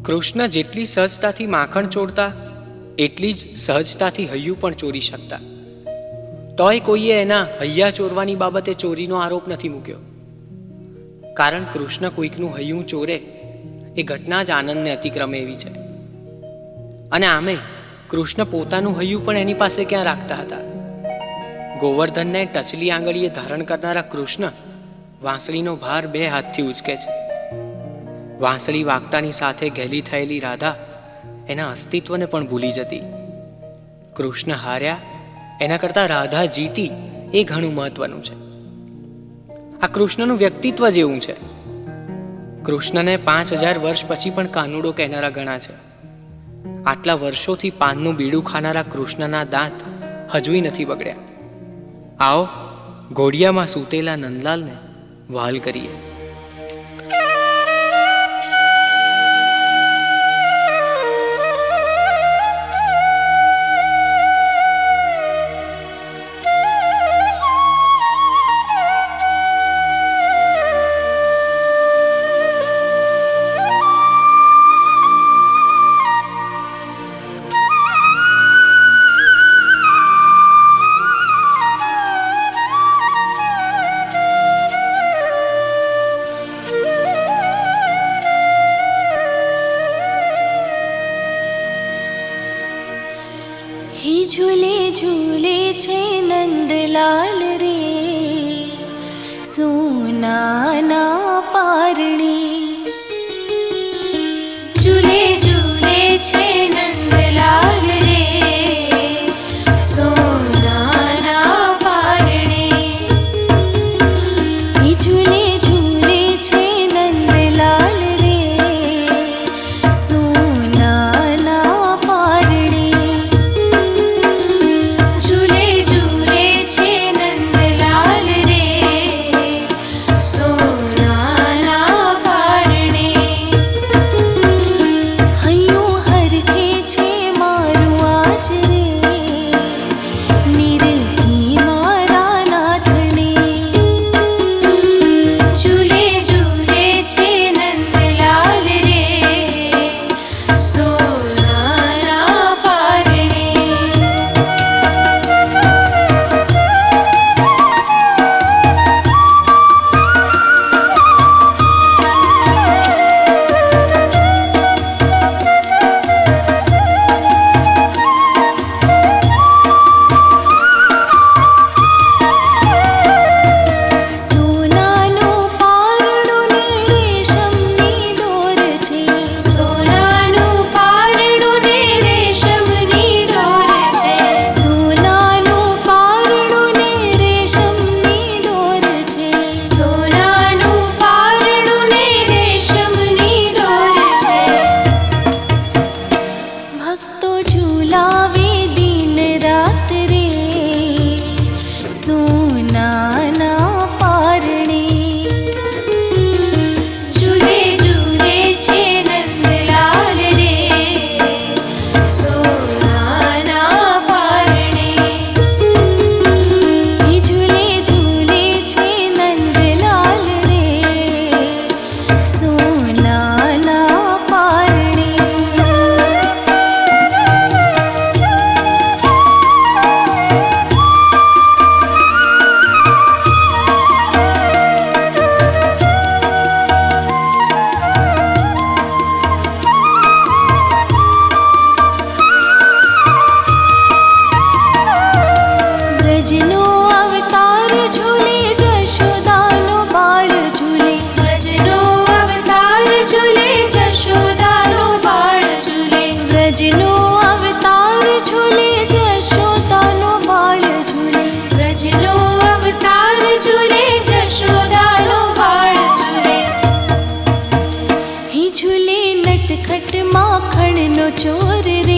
કૃષ્ણ જેટલી સહજતાથી માખણ ચોરતા એટલી જ સહજતાથી હૈયું પણ ચોરી શકતા. તોય કોઈએ એના હૈયા ચોરવાની બાબતે ચોરીનો આરોપ નથી મૂક્યો. કારણ કૃષ્ણ કોઈકનું હૈયું ચોરે એ ઘટના જ આનંદને અતિક્રમે એવી છે. અને આમે કૃષ્ણ પોતાનું હૈયું પણ એની પાસે ક્યાં રાખતા હતા. ગોવર્ધનને ટચલી આંગળીએ ધારણ કરનારા કૃષ્ણ વાંસળીનો ભાર 2 હાથથી ઉચકે છે. વાંસળી વાગતાની સાથે ઘેલી થયેલી રાધા એના અસ્તિત્વને પણ ભૂલી જતી. કૃષ્ણ હાર્યા એના કરતાં રાધા જીતી એ ઘણું મહત્વનું છે. આ કૃષ્ણનું વ્યક્તિત્વ જેવું છે. કૃષ્ણને 5000 વર્ષ પછી પણ કાનુડો કહેનારા ઘણા છે. આટલા વર્ષોથી પાનનું બીડું ખાનારા કૃષ્ણના દાંત હજુય નથી બગડ્યા. આવો ઘોડિયામાં સૂતેલા નંદલાલને વહાલ કરીએ. झूले झूले छे नंदलाल रे सोनाना पारणी. झूले झूले छे नंदलाल रे सोनाना पारणी. झूले झूले छे नंदलाल रे सोनाना पारणी. चोर रे